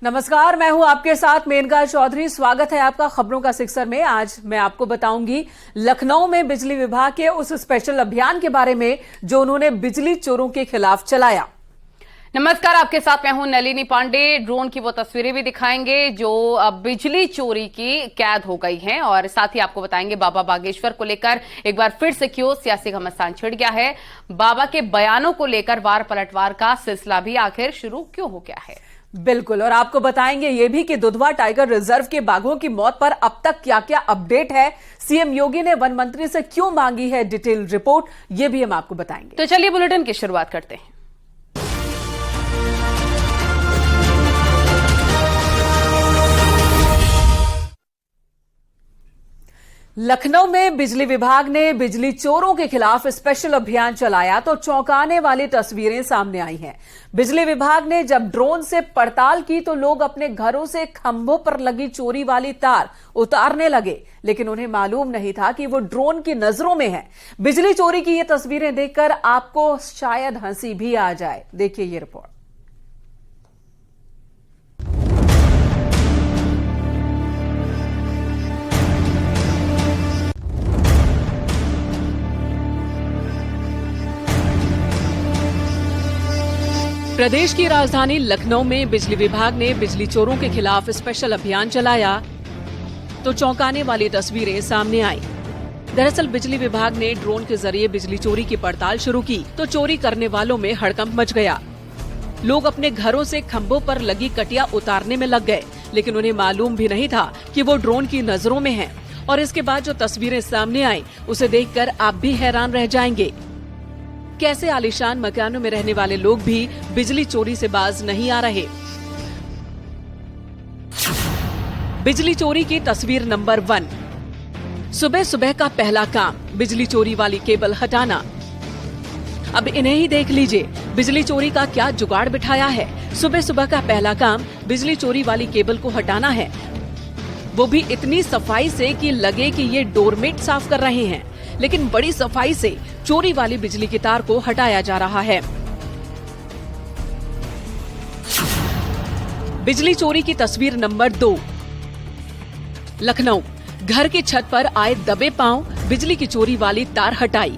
नमस्कार, मैं हूं आपके साथ मेनका चौधरी। स्वागत है आपका खबरों का सिक्सर में। आज मैं आपको बताऊंगी लखनऊ में बिजली विभाग के उस स्पेशल अभियान के बारे में जो उन्होंने बिजली चोरों के खिलाफ चलाया। नमस्कार, आपके साथ मैं हूं नलिनी पांडे। ड्रोन की वो तस्वीरें भी दिखाएंगे जो बिजली चोरी की कैद हो गई हैं और साथ ही आपको बताएंगे बाबा बागेश्वर को लेकर एक बार फिर से क्यों सियासी घमासान छिड़ गया है। बाबा के बयानों को लेकर वार पलटवार का सिलसिला भी आखिर शुरू क्यों हो गया है। बिल्कुल, और आपको बताएंगे ये भी कि दुधवा टाइगर रिजर्व के बाघों की मौत पर अब तक क्या क्या अपडेट है। सीएम योगी ने वन मंत्री से क्यों मांगी है डिटेल रिपोर्ट, ये भी हम आपको बताएंगे। तो चलिए बुलेटिन की शुरुआत करते हैं। लखनऊ में बिजली विभाग ने बिजली चोरों के खिलाफ स्पेशल अभियान चलाया तो चौंकाने वाली तस्वीरें सामने आई हैं। बिजली विभाग ने जब ड्रोन से पड़ताल की तो लोग अपने घरों से खंभों पर लगी चोरी वाली तार उतारने लगे, लेकिन उन्हें मालूम नहीं था कि वो ड्रोन की नजरों में है। बिजली चोरी की ये तस्वीरें देखकर आपको शायद हंसी भी आ जाए। देखिए ये रिपोर्ट। प्रदेश की राजधानी लखनऊ में बिजली विभाग ने बिजली चोरों के खिलाफ स्पेशल अभियान चलाया तो चौंकाने वाली तस्वीरें सामने आई। दरअसल बिजली विभाग ने ड्रोन के जरिए बिजली चोरी की पड़ताल शुरू की तो चोरी करने वालों में हड़कंप मच गया। लोग अपने घरों से खंभों पर लगी कटिया उतारने में लग गए, लेकिन उन्हें मालूम भी नहीं था कि वो ड्रोन की नजरों में है। और इसके बाद जो तस्वीरें सामने आई उसे देखकर आप भी हैरान रह जाएंगे। कैसे आलीशान मकानों में रहने वाले लोग भी बिजली चोरी से बाज नहीं आ रहे। बिजली चोरी की तस्वीर नंबर 1। सुबह सुबह का पहला काम बिजली चोरी वाली केबल हटाना। अब इन्हें ही देख लीजिए, बिजली चोरी का क्या जुगाड़ बिठाया है। सुबह सुबह का पहला काम बिजली चोरी वाली केबल को हटाना है, वो भी इतनी सफाई से कि लगे कि ये डोरमेट साफ कर रहे हैं। लेकिन बड़ी सफाई से चोरी वाली बिजली की तार को हटाया जा रहा है। बिजली चोरी की तस्वीर नंबर 2। लखनऊ, घर की छत पर आए दबे पांव, बिजली की चोरी वाली तार हटाई।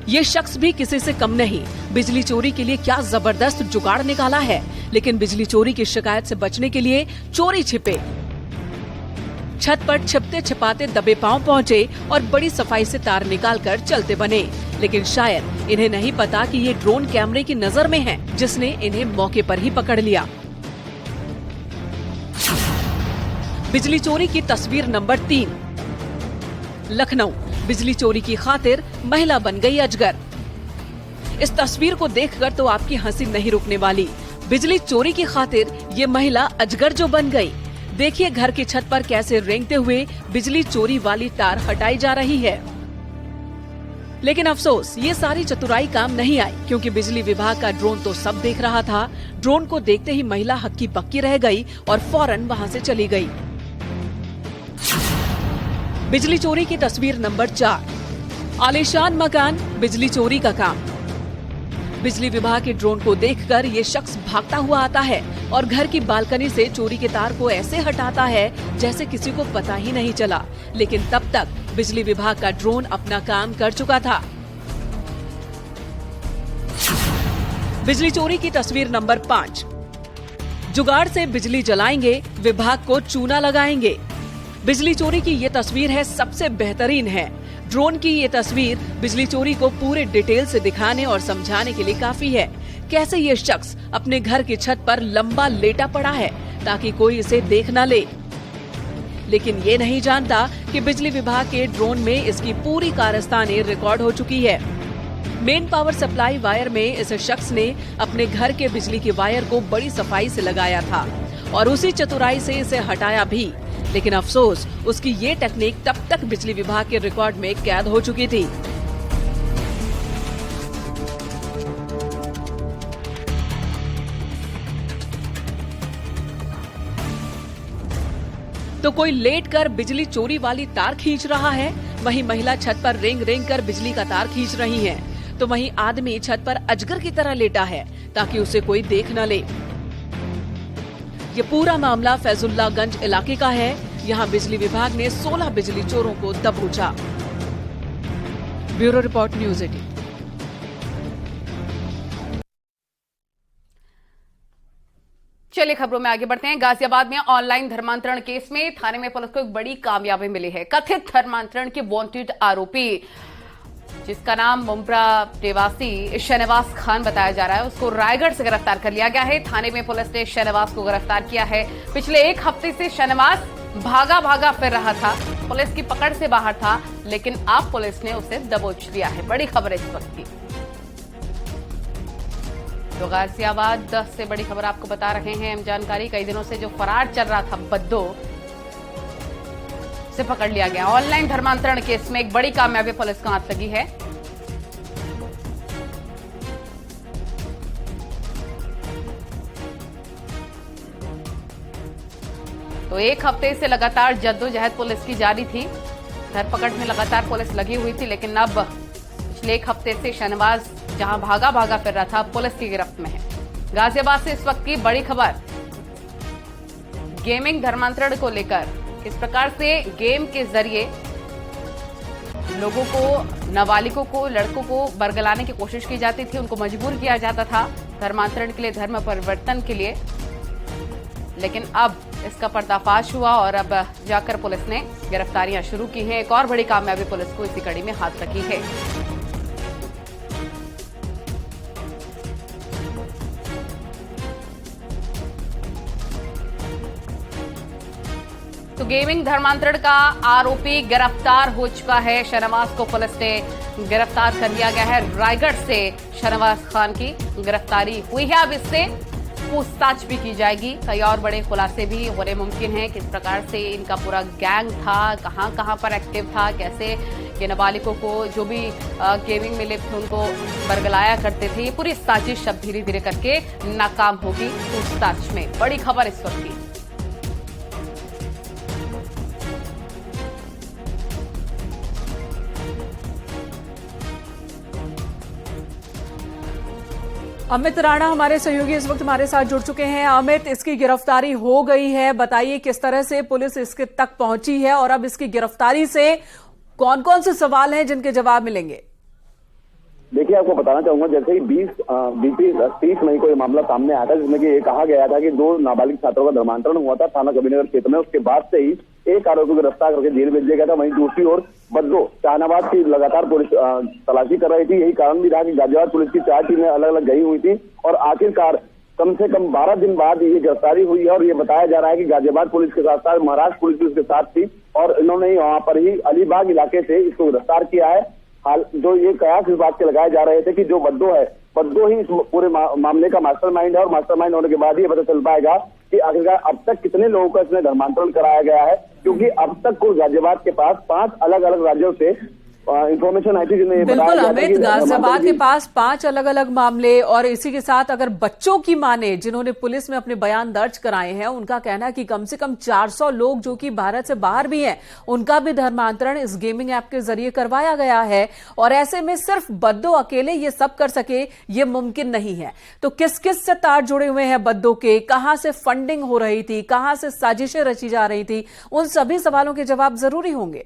ये शख्स भी किसी से कम नहीं। बिजली चोरी के लिए क्या जबरदस्त जुगाड़ निकाला है। लेकिन बिजली चोरी की शिकायत से बचने के लिए चोरी छिपे। छत पर छिपते छिपाते दबे पांव पहुंचे और बड़ी सफाई से तार निकालकर चलते बने। लेकिन शायद इन्हें नहीं पता कि ये ड्रोन कैमरे की नजर में है, जिसने इन्हें मौके पर ही पकड़ लिया। बिजली चोरी की तस्वीर नंबर 3। लखनऊ, बिजली चोरी की खातिर महिला बन गई अजगर। इस तस्वीर को देखकर तो आपकी हंसी नहीं रुकने वाली। बिजली चोरी की खातिर ये महिला अजगर जो बन गई। देखिए घर की छत पर कैसे रेंगते हुए बिजली चोरी वाली तार हटाई जा रही है। लेकिन अफसोस ये सारी चतुराई काम नहीं आई, क्योंकि बिजली विभाग का ड्रोन तो सब देख रहा था। ड्रोन को देखते ही महिला हक्की बक्की रह गई और फौरन वहां से चली गई। बिजली चोरी की तस्वीर नंबर 4। आलीशान मकान, बिजली चोरी का काम। बिजली विभाग के ड्रोन को देखकर ये शख्स भागता हुआ आता है और घर की बालकनी से चोरी के तार को ऐसे हटाता है जैसे किसी को पता ही नहीं चला। लेकिन तब तक बिजली विभाग का ड्रोन अपना काम कर चुका था। बिजली चोरी की तस्वीर नंबर 5। जुगाड़ से बिजली जलाएंगे, विभाग को चूना लगाएंगे। बिजली चोरी की ये तस्वीर है सबसे बेहतरीन है। ड्रोन की ये तस्वीर बिजली चोरी को पूरे डिटेल से दिखाने और समझाने के लिए काफी है। कैसे ये शख्स अपने घर की छत पर लंबा लेटा पड़ा है ताकि कोई इसे देख न ले। लेकिन ये नहीं जानता कि बिजली विभाग के ड्रोन में इसकी पूरी कारस्तानी रिकॉर्ड हो चुकी है। मेन पावर सप्लाई वायर में इस शख्स ने अपने घर के बिजली के वायर को बड़ी सफाई से लगाया था और उसी चतुराई से इसे हटाया भी। लेकिन अफसोस उसकी ये टेक्निक तब तक बिजली विभाग के रिकॉर्ड में कैद हो चुकी थी। तो कोई लेट कर बिजली चोरी वाली तार खींच रहा है, वहीं महिला छत पर रेंग रेंग कर बिजली का तार खींच रही है, तो वहीं आदमी छत पर अजगर की तरह लेटा है ताकि उसे कोई देख न ले। ये पूरा मामला फैजुल्लागंज इलाके का है। यहाँ बिजली विभाग ने 16 बिजली चोरों को दबोचा। Bureau report, news 18। चलिए खबरों में आगे बढ़ते हैं। गाजियाबाद में ऑनलाइन धर्मांतरण केस में थाने में पुलिस को एक बड़ी कामयाबी मिली है। कथित धर्मांतरण के वांटेड आरोपी, जिसका नाम मुंब्रा निवासी शहनवाज खान बताया जा रहा है, उसको रायगढ़ से गिरफ्तार कर लिया गया है। थाने में पुलिस ने शहनवाज को गिरफ्तार किया है। पिछले एक हफ्ते से शहनवाज भागा फिर रहा था, पुलिस की पकड़ से बाहर था, लेकिन अब पुलिस ने उसे दबोच लिया है। बड़ी खबर है इस वक्त की। तो गाजियाबाद से बड़ी खबर आपको बता रहे हैं हम जानकारी। कई दिनों से जो फरार चल रहा था बद्दो, से पकड़ लिया गया। ऑनलाइन धर्मांतरण केस में एक बड़ी कामयाबी पुलिस को हाथ लगी है। तो एक हफ्ते से लगातार जद्दोजहद पुलिस की जारी थी। धरपकड़ में लगातार पुलिस लगी हुई थी, लेकिन अब पिछले एक हफ्ते से शहनवाज जहां भागा फिर रहा था, पुलिस की गिरफ्त में है। गाजियाबाद से इस वक्त की बड़ी खबर, गेमिंग धर्मांतरण को लेकर। किस प्रकार से गेम के जरिए लोगों को, नाबालिगों को, लड़कों को बरगलाने की कोशिश की जाती थी, उनको मजबूर किया जाता था धर्मांतरण के लिए, धर्म परिवर्तन के लिए। लेकिन अब इसका पर्दाफाश हुआ और अब जाकर पुलिस ने गिरफ्तारियां शुरू की हैं। एक और बड़ी कामयाबी पुलिस को इसी कड़ी में हाथ लगी है। तो गेमिंग धर्मांतरण का आरोपी गिरफ्तार हो चुका है। शहनवाज को पुलिस ने गिरफ्तार कर लिया गया है। रायगढ़ से शहनवाज खान की गिरफ्तारी हुई है। अब इससे पूछताछ भी की जाएगी। कई और बड़े खुलासे भी होने मुमकिन हैं। किस प्रकार से इनका पूरा गैंग था, कहां पर एक्टिव था, कैसे ये नाबालिगों को जो भी गेमिंग में लिप्त थे उनको बरगलाया करते थे। ये पूरी साजिश अब धीरे धीरे करके नाकाम होगी पूछताछ में। बड़ी खबर इस वक्त की। अमित राणा हमारे सहयोगी इस वक्त हमारे साथ जुड़ चुके हैं। अमित, इसकी गिरफ्तारी हो गई है, बताइए किस तरह से पुलिस इसके तक पहुंची है और अब इसकी गिरफ्तारी से कौन कौन से सवाल हैं जिनके जवाब मिलेंगे? देखिए, आपको बताना चाहूंगा, जैसे ही 30 मई को ये मामला सामने आया था, जिसमें कि ये कहा गया था कि 2 नाबालिग छात्रों का धर्मांतरण हुआ था थाना कबीरनगर क्षेत्र में। उसके बाद से ही एक आरोपी को गिरफ्तार करके जेल भेज दिया गया था। वहीं दूसरी ओर बद्दो शाहनवाज की लगातार पुलिस तलाशी कर रही थी। यही कारण भी रहा कि गाजियाबाद पुलिस की 4 टीमें अलग अलग गई हुई थी और आखिरकार कम से कम 12 दिन बाद ये गिरफ्तारी हुई है। और ये बताया जा रहा है कि गाजियाबाद पुलिस के साथ साथ महाराष्ट्र पुलिस भी उसके साथ थी और इन्होंने ही वहां पर ही अलीबाग इलाके से इसको गिरफ्तार किया है। हाल जो ये कयास इस बात के लगाए जा रहे थे कि जो बद्दो है, बद्दो ही इस पूरे मामले का मास्टरमाइंड है और मास्टरमाइंड होने के बाद ही पता चल पाएगा कि आखिरकार अब तक कितने लोगों का इसमें धर्मांतरण कराया गया है। क्योंकि अब तक कुल गाजियाबाद के पास 5 अलग अलग राज्यों से इंफॉर्मेशन आई थी, जिन्हें बिल्कुल अमित, गाजियाबाद के पास 5 अलग अलग मामले और इसी के साथ अगर बच्चों की माने जिन्होंने पुलिस में अपने बयान दर्ज कराए हैं, उनका कहना है कि कम से कम 400 लोग जो कि भारत से बाहर भी हैं, उनका भी धर्मांतरण इस गेमिंग ऐप के जरिए करवाया गया है। और ऐसे में सिर्फ बद्दो अकेले ये सब कर सके, ये मुमकिन नहीं है। तो किस किस से तार जुड़े हुए हैं बद्दो के, कहां से फंडिंग हो रही थी, कहां से साजिशें रची जा रही थी, उन सभी सवालों के जवाब जरूरी होंगे।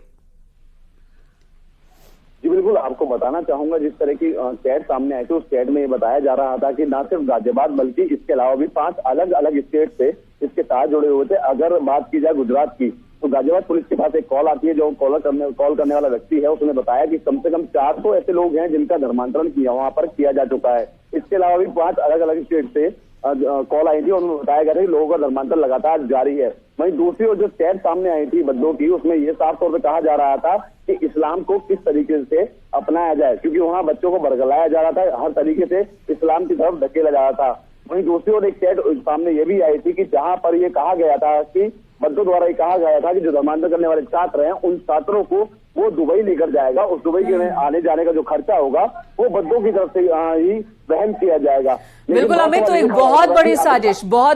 जी बिल्कुल, आपको बताना चाहूंगा, जिस तरह की चैट सामने आई थी उस चैट में ये बताया जा रहा था कि न सिर्फ गाजियाबाद बल्कि इसके अलावा भी 5 अलग अलग स्टेट से इसके तार जुड़े हुए थे। अगर बात की जाए गुजरात की, तो गाजियाबाद पुलिस के पास एक कॉल आती है। जो कॉल करने वाला व्यक्ति है उसने बताया कि कम से कम 400 ऐसे लोग हैं जिनका धर्मांतरण वहां पर किया जा चुका है। इसके अलावा भी 5 अलग अलग स्टेट से कॉल आई थी और उन्होंने बताया गया था कि लोगों का धर्मांतरण लगातार जारी है। वहीं दूसरी ओर जो चैट सामने आई थी बद्दो की, उसमें ये साफ तौर पर कहा जा रहा था कि इस्लाम को किस तरीके से अपनाया जाए, क्योंकि वहां बच्चों को बरगलाया जा रहा था, हर तरीके से इस्लाम की तरफ धकेला जा रहा था। वहीं दूसरी ओर एक चैट सामने ये भी आई थी कि जहां पर ये कहा गया था कि बद्दो द्वारा ये कहा गया था कि जो धर्मांतरण करने वाले छात्र हैं उन छात्रों को वो दुबई लेकर जाएगा, उस दुबई के आने जाने का जो खर्चा होगा वो बद्दो की तरफ से ही वहन किया जाएगा। बिल्कुल अमित, तो एक बहुत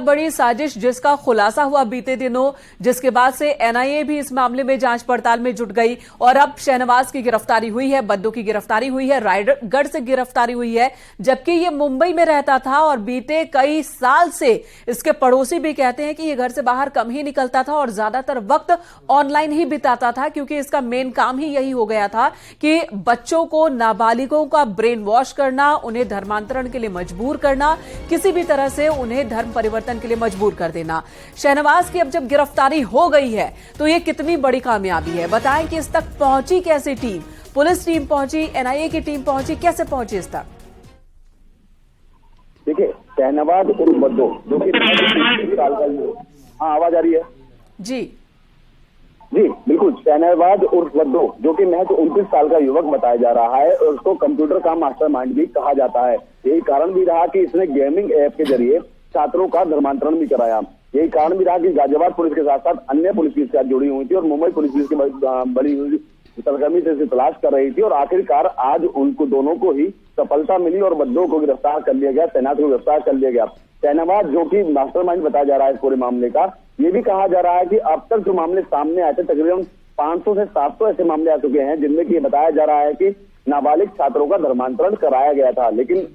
बड़ी साजिश जिसका खुलासा हुआ बीते दिनों, जिसके बाद से एनआईए भी इस मामले में जांच पड़ताल में जुट गई और अब शहनवाज की गिरफ्तारी हुई है, बद्दू की गिरफ्तारी हुई है, रायगढ़ से गिरफ्तारी हुई है, जबकि ये मुंबई में रहता था और बीते कई साल से इसके पड़ोसी भी कहते हैं कि ये घर से बाहर कम ही निकलता था और ज्यादातर वक्त ऑनलाइन ही बिताता था, क्योंकि इसका मेन काम ही यही हो गया था कि बच्चों को, नाबालिगों का ब्रेन वॉश करना, उन्हें धर्मांतरण के लिए मजबूर करना, किसी भी तरह से उन्हें धर्म परिवर्तन के लिए मजबूर कर देना। शहनवाज की अब जब गिरफ्तारी हो गई है तो ये कितनी बड़ी कामयाबी है? बताएं कि इस तक पहुंची कैसे टीम? पुलिस टीम पहुंची, एनआईए की टीम पहुंची, कैसे पहुंची इस तक? देखिए, शहनवाज उर्फ बद्दू जो कि 30 साल का, आवाज आ रही है जी जी बिल्कुल, शहनवाज उर्फ बद्दू जो कि महज 29 साल का युवक बताया जा रहा है और उसको कंप्यूटर का मास्टरमाइंड भी कहा जाता है। यही कारण भी रहा कि इसने गेमिंग ऐप के जरिए छात्रों का धर्मांतरण भी कराया। यही कारण भी रहा कि गाजियाबाद पुलिस के साथ साथ अन्य पुलिस के साथ जुड़ी हुई थी और मुंबई पुलिस भी इसकी बड़ी हुई सरगर्मी से तलाश कर रही थी और आखिरकार आज उनको दोनों को ही सफलता मिली और बद्दू को गिरफ्तार कर लिया गया, तैनात को गिरफ्तार कर लिया गया। शहनवाज जो कि मास्टरमाइंड बताया जा रहा है इस पूरे मामले का, ये भी कहा जा रहा है कि अब तक जो मामले सामने आए थे तकरीबन 500 से 700 ऐसे मामले आ चुके हैं जिनमें कि ये बताया जा रहा है कि नाबालिग छात्रों का धर्मांतरण कराया गया था। लेकिन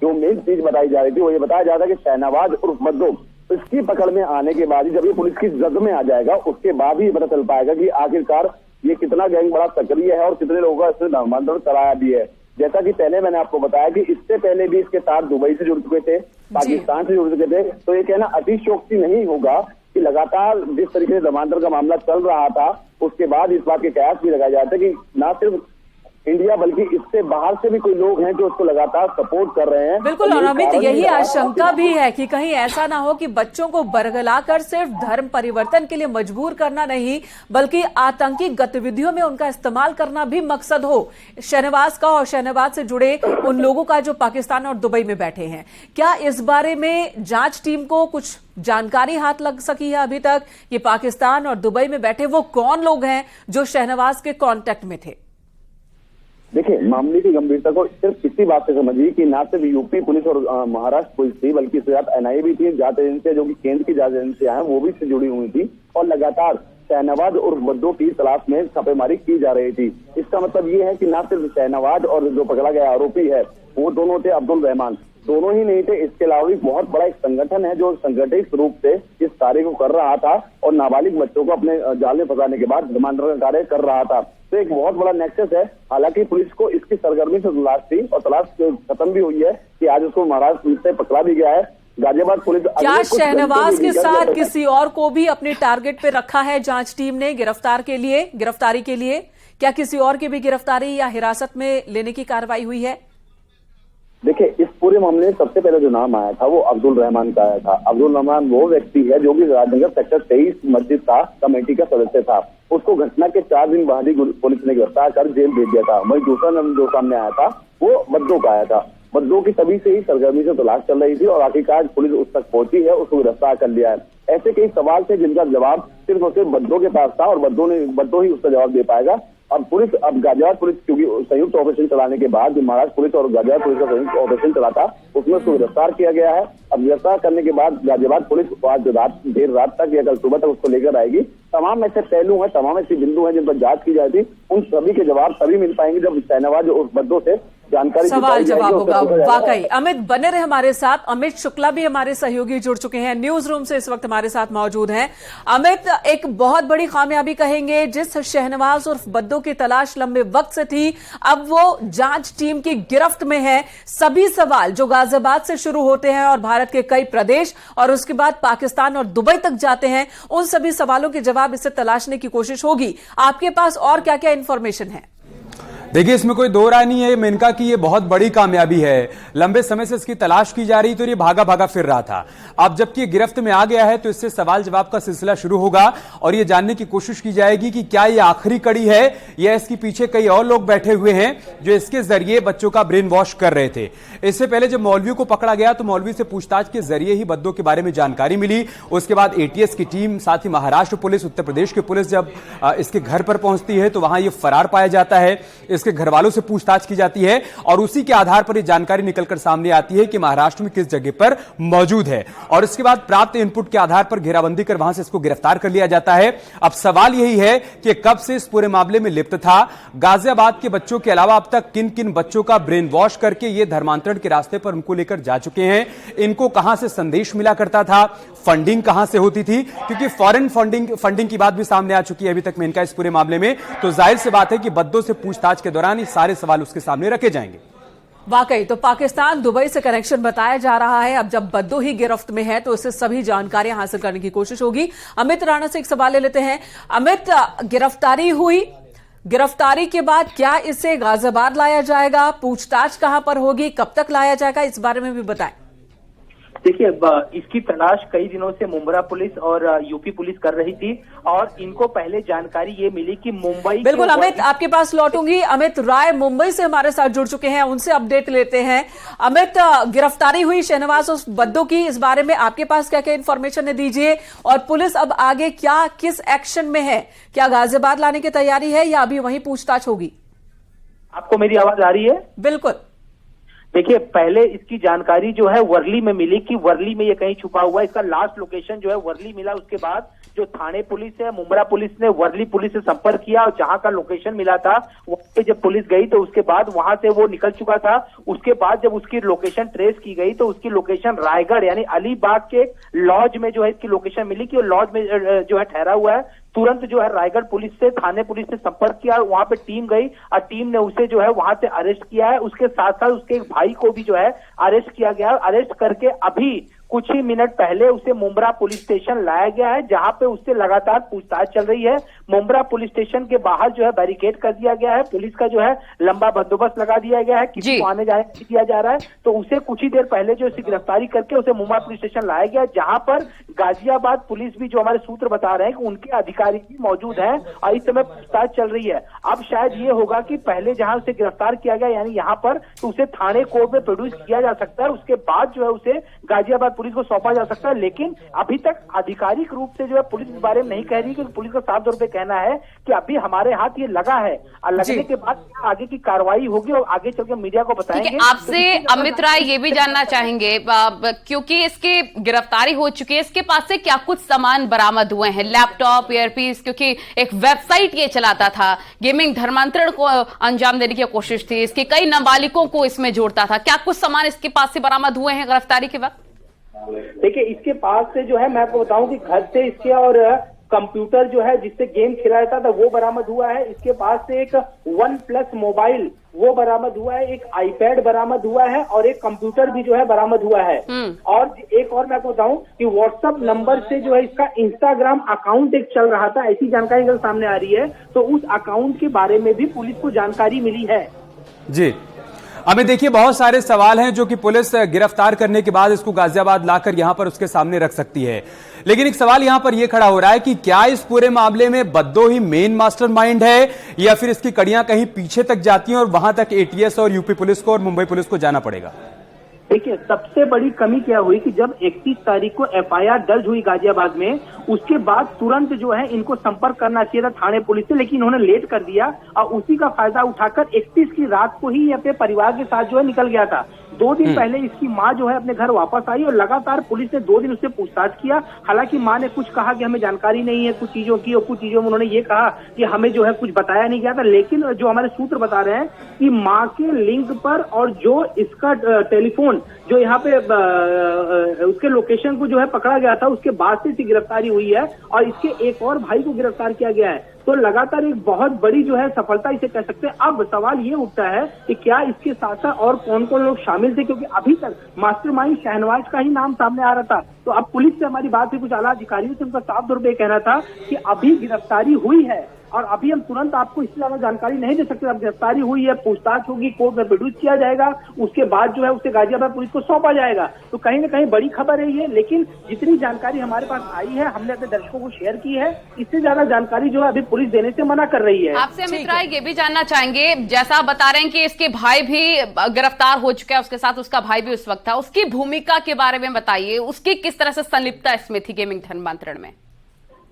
जो मेन चीज बताई जा रही थी वो ये बताया जा रहा था कि शहनवाज उर्फ बद्दू इसकी पकड़ में आने के बाद ही, जब ये पुलिस की जद में आ जाएगा उसके बाद ही पता चल पाएगा कि आखिरकार ये कितना गैंग बड़ा सक्रिय है और कितने लोगों का इसने धर्मांतरण कराया भी है। जैसा कि पहले मैंने आपको बताया कि इससे पहले भी इसके तार दुबई से जुड़ चुके थे, पाकिस्तान से जुड़ चुके थे, तो ये कहना अतिशयोक्ति नहीं होगा कि लगातार जिस तरीके से धर्मांतरण का मामला चल रहा था उसके बाद इस बात के कयास भी लगाए जाते हैं कि न सिर्फ इंडिया बल्कि इससे बाहर से भी कोई लोग हैं जो उसको लगातार सपोर्ट कर रहे हैं। बिल्कुल, और अमित यही आशंका भी है कि कहीं ऐसा ना हो कि बच्चों को बरगलाकर सिर्फ धर्म परिवर्तन के लिए मजबूर करना नहीं बल्कि आतंकी गतिविधियों में उनका इस्तेमाल करना भी मकसद हो शहनवाज का और शहनवाज से जुड़े उन लोगों का जो पाकिस्तान और दुबई में बैठे हैं। क्या इस बारे में जांच टीम को कुछ जानकारी हाथ लग सकी है अभी तक कि पाकिस्तान और दुबई में बैठे वो कौन लोग हैं जो शहनवाज के कांटेक्ट में थे? देखिए, मामले की गंभीरता को सिर्फ इसी बात से समझिए कि ना सिर्फ यूपी पुलिस और महाराष्ट्र पुलिस थी बल्कि इसके साथ एनआईए भी थी, जांच एजेंसियां जो कि केंद्र की जांच एजेंसियां हैं वो भी इससे जुड़ी हुई थी और लगातार शहनवाज और बद्दू की तलाश में छापेमारी की जा रही थी। इसका मतलब ये है कि ना सिर्फ शहनवाज और जो पकड़ा गया आरोपी है वो दोनों थे अब्दुल रहमान, दोनों ही नहीं थे, इसके अलावा भी बहुत बड़ा एक संगठन है जो संगठित रूप से इस कार्य को कर रहा था और नाबालिग बच्चों को अपने जाल में फंसाने के बाद धर्मांतरण कार्य कर रहा था। तो एक बहुत बड़ा नेक्सस है। हालांकि पुलिस को इसकी सरगर्मी से तलाश थी और तलाश खत्म भी हुई है कि आज उसको महाराष्ट्र पुलिस से पकड़ा भी गया है। गाजियाबाद पुलिस क्या शहनवाज के साथ किसी और को भी अपने टारगेट पे रखा है जांच टीम ने गिरफ्तारी के लिए? क्या किसी और की भी गिरफ्तारी या हिरासत में लेने की कार्रवाई हुई है? देखिए, इस पूरे मामले में सबसे पहले जो नाम आया था वो अब्दुल रहमान का आया था। अब्दुल रहमान वो व्यक्ति है जो कि राजनगर सेक्टर 23 मस्जिद का कमेटी का सदस्य था। उसको घटना के 4 दिन बाद ही पुलिस ने गिरफ्तार कर जेल भेज दिया था। वही दूसरा नाम जो सामने आया था वो बद्दू का आया था। बद्दू की तभी से ही सरगर्मी से तलाश चल रही थी और आखिरकार पुलिस उस तक पहुंची है, उसको गिरफ्तार कर लिया है। ऐसे कई सवाल थे जिनका जवाब सिर्फ और सिर्फ बद्दू के पास था और बद्दू ही उसका जवाब दे पाएगा। अब गाजियाबाद पुलिस क्योंकि संयुक्त ऑपरेशन चलाने के बाद महाराष्ट्र पुलिस और गाजियाबाद पुलिस का संयुक्त ऑपरेशन चला था उसमें उसको गिरफ्तार किया गया है। अब गिरफ्तार करने के बाद गाजियाबाद पुलिस आज देर रात तक या कल सुबह तक उसको लेकर आएगी। तमाम ऐसे पहलू हैं, तमाम ऐसे बिंदु हैं जिन पर जांच की जाती, उन सभी के जवाब तभी मिल पाएंगे जब शहनवाज और बद्दू से जानकारी सवाल जवाब होगा। वाकई अमित बने रहे हमारे साथ। अमित शुक्ला भी हमारे सहयोगी जुड़ चुके हैं, न्यूज रूम से इस वक्त हमारे साथ मौजूद हैं। अमित, एक बहुत बड़ी कामयाबी कहेंगे जिस शहनवाज उर्फ बद्दू की तलाश लंबे वक्त से थी, अब वो जांच टीम की गिरफ्त में है। सभी सवाल जो गाजियाबाद से शुरू होते हैं और भारत के कई प्रदेश और उसके बाद पाकिस्तान और दुबई तक जाते हैं, उन सभी सवालों के जवाब इससे तलाशने की कोशिश होगी। आपके पास और क्या क्या इंफॉर्मेशन है? देखिए, इसमें कोई दो राय नहीं है मेनका की ये बहुत बड़ी कामयाबी है। लंबे समय से इसकी तलाश की जा रही तो ये भागा भागा फिर रहा था। अब जबकि ये गिरफ्त में आ गया है तो इससे सवाल जवाब का सिलसिला शुरू होगा और ये जानने की कोशिश की जाएगी कि क्या ये आखिरी कड़ी है या इसके पीछे कई और लोग बैठे हुए हैं जो इसके जरिए बच्चों का ब्रेन वॉश कर रहे थे। इससे पहले जब मौलवी को पकड़ा गया तो मौलवी से पूछताछ के जरिए ही बद्दू के बारे में जानकारी मिली। उसके बाद एटीएस की टीम, साथ ही महाराष्ट्र पुलिस, उत्तर प्रदेश की पुलिस जब इसके घर पर पहुंचती है तो वहां ये फरार पाया जाता है। इसके घर वालों से पूछताछ की जाती है और उसी के आधार पर यह जानकारी निकलकर सामने आती है कि महाराष्ट्र में किस जगह पर मौजूद है और इसके बाद प्राप्त इनपुट के आधार पर घेराबंदी कर वहां से इसको गिरफ्तार कर लिया जाता है। अब सवाल यही है कि कब से इस पूरे मामले में लिप्त था, गाजियाबाद के बच्चों के अलावा अब तक किन किन बच्चों का ब्रेन वॉश करके ये धर्मांतरण के रास्ते पर उनको लेकर जा चुके हैं, इनको कहां से संदेश मिला करता था, फंडिंग कहां से होती थी, क्योंकि फॉरेन फंडिंग की बात भी सामने आ चुकी है अभी तक मेनका इस पूरे मामले में। तो जाहिर सी बात है कि बद्दों से पूछताछ के दौरान ये सारे सवाल उसके सामने रखे जाएंगे। वाकई तो पाकिस्तान दुबई से कनेक्शन बताया जा रहा है। अब जब बद्दो ही गिरफ्त में है तो इससे सभी जानकारियां हासिल करने की कोशिश होगी। अमित राणा से एक सवाल ले लेते हैं। अमित, गिरफ्तारी हुई, गिरफ्तारी के बाद क्या इसे गाजियाबाद लाया जाएगा, पूछताछ कहां पर होगी, कब तक लाया जाएगा, इस बारे में भी बताएं। देखिए, इसकी तलाश कई दिनों से मुंब्रा पुलिस और यूपी पुलिस कर रही थी और इनको पहले जानकारी ये मिली कि मुंबई, बिल्कुल अमित आपके पास लौटूंगी। अमित राय मुंबई से हमारे साथ जुड़ चुके हैं, उनसे अपडेट लेते हैं। अमित, गिरफ्तारी हुई शहनवाज उस बद्दो की, इस बारे में आपके पास क्या क्या इंफॉर्मेशन है दीजिए, और पुलिस अब आगे क्या किस एक्शन में है, क्या गाजियाबाद लाने की तैयारी है या अभी वहीं पूछताछ होगी? आपको मेरी आवाज आ रही है? बिल्कुल। देखिए, पहले इसकी जानकारी जो है वर्ली में मिली कि वर्ली में ये कहीं छुपा हुआ है। इसका लास्ट लोकेशन जो है वर्ली मिला। उसके बाद जो थाने पुलिस है, मुंब्रा पुलिस ने वर्ली पुलिस से संपर्क किया और जहां का लोकेशन मिला था वहां पे जब पुलिस गई तो उसके बाद वहां से वो निकल चुका था। उसके बाद जब उसकी लोकेशन ट्रेस की गई तो उसकी लोकेशन रायगढ़ यानी अलीबाग के लॉज में जो है इसकी लोकेशन मिली कि लॉज में जो है ठहरा हुआ है। तुरंत जो है रायगढ़ पुलिस से, थाने पुलिस से संपर्क किया, वहां पे टीम गई और टीम ने उसे जो है वहां से अरेस्ट किया है। उसके साथ साथ उसके एक भाई को भी जो है अरेस्ट किया गया। अरेस्ट करके अभी कुछ ही मिनट पहले उसे मुंब्रा पुलिस स्टेशन लाया गया है, जहां पे उससे लगातार पूछताछ चल रही है। मुंब्रा पुलिस स्टेशन के बाहर जो है बैरिकेड कर दिया गया है, पुलिस का जो है लंबा बंदोबस्त लगा दिया गया है, किसी को आने जाने नहीं दिया जा रहा है। तो उसे कुछ ही देर पहले जो इसे गिरफ्तारी करके उसे मुंब्रा पुलिस स्टेशन लाया गया, जहां पर गाजियाबाद पुलिस भी, जो हमारे सूत्र बता रहे हैं कि उनके अधिकारी भी मौजूद हैं और इस समय पूछताछ चल रही है। अब शायद ये होगा कि पहले जहां उसे गिरफ्तार किया गया यानी यहाँ पर, तो उसे थाने कोर्ट में प्रोड्यूस किया जा सकता है, उसके बाद जो है उसे गाजियाबाद पुलिस को सौंपा जा सकता है। लेकिन अभी तक आधिकारिक रूप से जो है पुलिस इस बारे में नहीं कह रही, क्योंकि पुलिस का साफ तौर पे कहना है कि अभी हमारे हाथ ये लगा है और लगने के बाद आगे की कार्रवाई होगी और आगे चल के मीडिया को बताएंगे। आपसे अमित राय ये भी जानना चाहेंगे, क्योंकि इसकी गिरफ्तारी हो चुकी है, इसके पास से क्या कुछ सामान बरामद हुए हैं, लैपटॉप, ईयरपीस, क्योंकि एक वेबसाइट ये चलाता था, गेमिंग धर्मांतरण को अंजाम देने की कोशिश थी, इसके कई नाबालिगों को इसमें जोड़ता था, क्या कुछ सामान इसके पास से बरामद हुए हैं गिरफ्तारी के वक्त? देखिए, इसके पास से जो है मैं आपको बताऊं कि घर से इसके और कंप्यूटर जो है जिससे गेम खेला जाता था वो बरामद हुआ है। इसके पास से एक OnePlus मोबाइल वो बरामद हुआ है, एक आईपैड बरामद हुआ है और एक कंप्यूटर भी जो है बरामद हुआ है। और एक और मैं आपको बताऊं कि व्हाट्सएप नंबर से जो है इसका इंस्टाग्राम अकाउंट एक चल रहा था, ऐसी जानकारी अगर सामने आ रही है तो उस अकाउंट के बारे में भी पुलिस को जानकारी मिली है। जी हमें देखिए, बहुत सारे सवाल हैं जो कि पुलिस गिरफ्तार करने के बाद इसको गाजियाबाद लाकर यहां पर उसके सामने रख सकती है। लेकिन एक सवाल यहां पर यह खड़ा हो रहा है कि क्या इस पूरे मामले में बद्दो ही मेन मास्टरमाइंड है या फिर इसकी कड़ियां कहीं पीछे तक जाती हैं और वहां तक एटीएस और यूपी पुलिस को और मुंबई पुलिस को जाना पड़ेगा? देखिए, सबसे बड़ी कमी क्या हुई कि जब 31 तारीख को एफआईआर दर्ज हुई गाजियाबाद में, उसके बाद तुरंत जो है इनको संपर्क करना चाहिए था थाने पुलिस से, लेकिन इन्होंने लेट कर दिया और उसी का फायदा उठाकर 31 की रात को ही अपने परिवार के साथ जो है निकल गया था। 2 दिन पहले इसकी मां जो है अपने घर वापस आई और लगातार पुलिस ने 2 दिन उससे पूछताछ किया। हालांकि मां ने कुछ कहा कि हमें जानकारी नहीं है कुछ चीजों की, और कुछ चीजों में उन्होंने ये कहा कि हमें जो है कुछ बताया नहीं गया था। लेकिन जो हमारे सूत्र बता रहे हैं कि मां के लिंक पर और जो इसका टेलीफोन जो यहाँ पे उसके लोकेशन को जो है पकड़ा गया था, उसके बाद से इसकी गिरफ्तारी हुई है और इसके एक और भाई को गिरफ्तार किया गया है। तो लगातार एक बहुत बड़ी जो है सफलता इसे कह सकते हैं। अब सवाल ये उठता है कि क्या इसके साथ साथ और कौन कौन लोग शामिल थे, क्योंकि अभी तक मास्टरमाइंड शहनवाज का ही नाम सामने आ रहा था। तो अब पुलिस से हमारी बात हुई कुछ आला अधिकारियों से, उनका साफ तौर पर कहना था कि अभी गिरफ्तारी हुई है और अभी हम तुरंत आपको इससे ज्यादा जानकारी नहीं दे सकते। अब गिरफ्तारी हुई है, पूछताछ होगी, कोर्ट में प्रोड्यूस किया जाएगा, उसके बाद जो है उसे गाजियाबाद पुलिस को सौंपा जाएगा। तो कहीं ना कहीं बड़ी खबर है ये, लेकिन जितनी जानकारी हमारे पास आई है हमने अपने दर्शकों को शेयर की है, इससे ज्यादा जानकारी जो है अभी पुलिस देने से मना कर रही है। आपसे अमित राय ये भी जानना चाहेंगे, जैसा आप बता रहे हैं कि इसके भाई भी गिरफ्तार हो चुका है, उसके साथ उसका भाई भी उस वक्त था, उसकी भूमिका के बारे में बताइए, उसकी किस तरह से संलिप्तता इसमें थी गेमिंग धर्मांतरण में?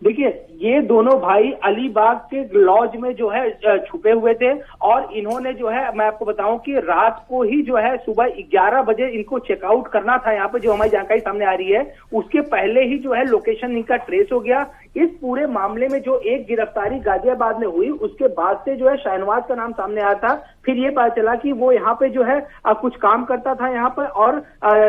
देखिए, ये दोनों भाई अलीबाग के लॉज में जो है छुपे हुए थे और इन्होंने जो है, मैं आपको बताऊं कि रात को ही जो है सुबह 11 बजे इनको चेकआउट करना था। यहाँ पे जो हमारी जानकारी सामने आ रही है, उसके पहले ही जो है लोकेशन इनका ट्रेस हो गया। इस पूरे मामले में जो एक गिरफ्तारी गाजियाबाद में हुई, उसके बाद से जो है शाहनवाज का नाम सामने आया था। फिर ये पता चला कि वो यहाँ पे जो है कुछ काम करता था यहाँ पर और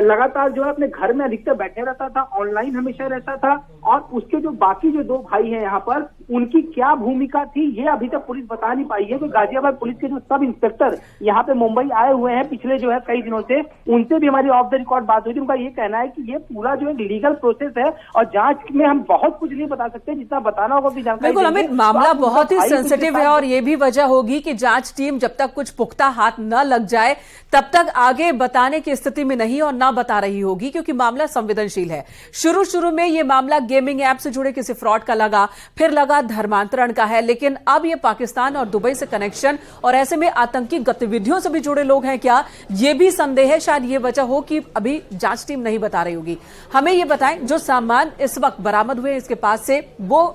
लगातार जो है अपने घर में अधिकतर बैठे रहता था, ऑनलाइन हमेशा रहता था। और उसके जो बाकी जो दो भाई हैं यहाँ पर, उनकी क्या भूमिका थी ये अभी तक पुलिस बता नहीं पाई है। तो गाजियाबाद पुलिस के जो सब इंस्पेक्टर यहाँ पे मुंबई आए हुए हैं पिछले जो है कई दिनों से, उनसे भी हमारी ऑफ द रिकॉर्ड बात हुई थी। उनका ये कहना है कि ये पूरा जो एक लीगल प्रोसेस है और जांच में हम बहुत कुछ नहीं बता सकते, जितना बताना होगा कि जानकारी। बिल्कुल अमित, मामला बहुत ही सेंसिटिव है और ये भी वजह होगी कि जांच टीम जब तक कुछ पुख्ता हाथ न लग जाए तब तक आगे बताने की स्थिति में नहीं और ना बता रही होगी, क्योंकि मामला संवेदनशील है। शुरू में ये मामला गेमिंग ऐप से जुड़े किसी फ्रॉड का लगा, फिर लगा धर्मांतरण का है, लेकिन अब ये पाकिस्तान और दुबई से कनेक्शन और ऐसे में आतंकी गतिविधियों से भी जुड़े लोग हैं क्या, ये भी संदेह है। शायद ये वजह हो कि अभी जांच टीम नहीं बता रही होगी। हमें ये बताएं, जो सामान इस वक्त बरामद हुए इसके पास से, वो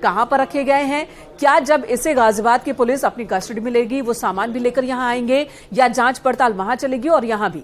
कहां पर रखे गए हैं? क्या जब इसे गाजियाबाद की पुलिस अपनी कस्टडी में लेगी वो सामान भी लेकर यहां आएंगे या जांच पड़ताल वहां चलेगी और यहां भी?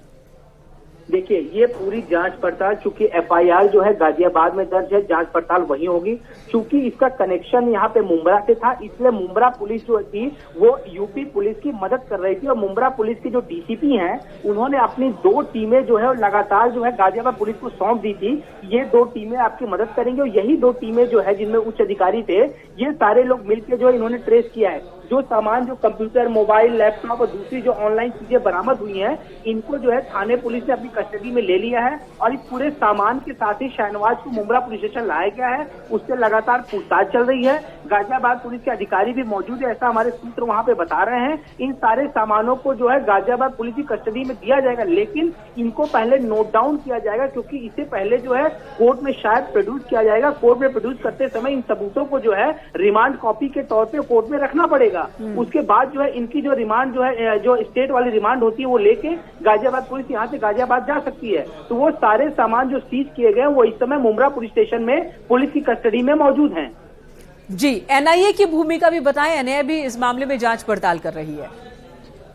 देखिए, ये पूरी जांच पड़ताल, चूंकि एफआईआर जो है गाजियाबाद में दर्ज है, जांच पड़ताल वहीं होगी। चूंकि इसका कनेक्शन यहाँ पे मुंब्रा से था, इसलिए मुंब्रा पुलिस जो थी वो यूपी पुलिस की मदद कर रही थी। और मुंब्रा पुलिस के जो डीसीपी हैं, उन्होंने अपनी 2 टीमें जो है लगातार जो है गाजियाबाद पुलिस को सौंप दी थी। ये 2 टीमें आपकी मदद करेंगी और यही 2 टीमें जो है जिनमें उच्च अधिकारी थे, ये सारे लोग मिलकर जो है इन्होंने ट्रेस किया है। जो सामान, जो कंप्यूटर, मोबाइल, लैपटॉप और दूसरी जो ऑनलाइन चीजें बरामद हुई हैं, इनको जो है थाने पुलिस ने अपनी कस्टडी में ले लिया है और इस पूरे सामान के साथ ही शाहनवाज को मुंब्रा पुलिस स्टेशन लाया गया है। उससे लगातार पूछताछ चल रही है। गाजियाबाद पुलिस के अधिकारी भी मौजूद है, ऐसा हमारे सूत्र वहां पे बता रहे हैं। इन सारे सामानों को जो है गाजियाबाद पुलिस की कस्टडी में दिया जाएगा, लेकिन इनको पहले नोट डाउन किया जाएगा, क्योंकि इससे पहले जो है कोर्ट में शायद प्रोड्यूस किया जाएगा। कोर्ट में प्रोड्यूस करते समय इन सबूतों को जो है रिमांड कॉपी के तौर पर कोर्ट में रखना पड़ेगा। उसके बाद जो है इनकी जो रिमांड जो है, जो स्टेट वाली रिमांड होती है, वो लेके गाजियाबाद पुलिस यहाँ से गाजियाबाद जा सकती है। तो वो सारे सामान जो सीज किए गए वो इस समय मुंब्रा पुलिस स्टेशन में पुलिस की कस्टडी में मौजूद हैं। जी, एनआईए की भूमिका भी बताएं। एनआईए भी इस मामले में जांच पड़ताल कर रही है।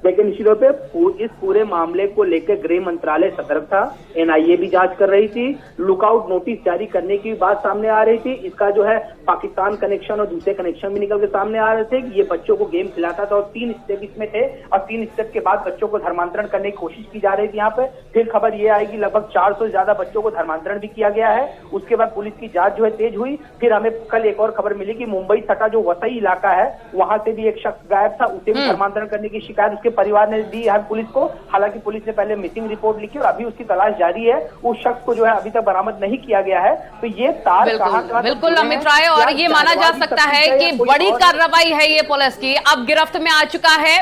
लेकिन निश्चित रूप से इस पूरे मामले को लेकर गृह मंत्रालय सतर्क था। एनआईए भी जांच कर रही थी। लुकआउट नोटिस जारी करने की बात सामने आ रही थी। इसका जो है पाकिस्तान कनेक्शन और दूसरे कनेक्शन भी निकल के सामने आ रहे थे कि ये बच्चों को गेम खिलाता था और 3 स्टेप इसमें थे और 3 स्टेप के बाद बच्चों को धर्मांतरण करने की कोशिश की जा रही थी। यहाँ पे फिर खबर ये आई कि लगभग 400 से ज्यादा बच्चों को धर्मांतरण भी किया गया है। उसके बाद पुलिस की जांच जो है तेज हुई। फिर हमें कल एक और खबर मिली कि मुंबई सटा जो वसई इलाका है, वहां से भी एक शख्स गायब था, उसे भी धर्मांतरण करने की शिकायत उसके परिवार ने दी पुलिस को। हालांकि पुलिस ने पहले मिसिंग रिपोर्ट लिखी और अभी उसकी तलाश जारी है। उस शख्स को जो है अभी तक बरामद नहीं किया गया है। तो ये तार बिल्कुल अमित राय, और ये माना जा सकता है कि बड़ी कार्रवाई है ये पुलिस की, अब गिरफ्त में आ चुका है।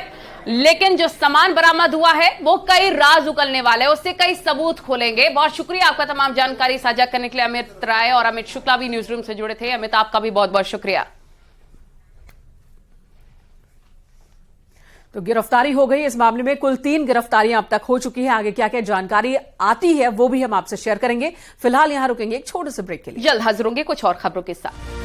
लेकिन जो सामान बरामद हुआ है वो कई राज उगलने वाले हैं, उससे कई सबूत खोलेंगे। बहुत शुक्रिया आपका तमाम जानकारी साझा करने के लिए अमित राय, और अमित शुक्ला भी न्यूज रूम से जुड़े थे। अमित, आपका भी बहुत बहुत शुक्रिया। तो गिरफ्तारी हो गई इस मामले में। कुल 3 गिरफ्तारियां अब तक हो चुकी है। आगे क्या क्या जानकारी आती है वो भी हम आपसे शेयर करेंगे। फिलहाल यहां रुकेंगे एक छोटे से ब्रेक के लिए। जल्द हाजिर होंगे कुछ और खबरों के साथ।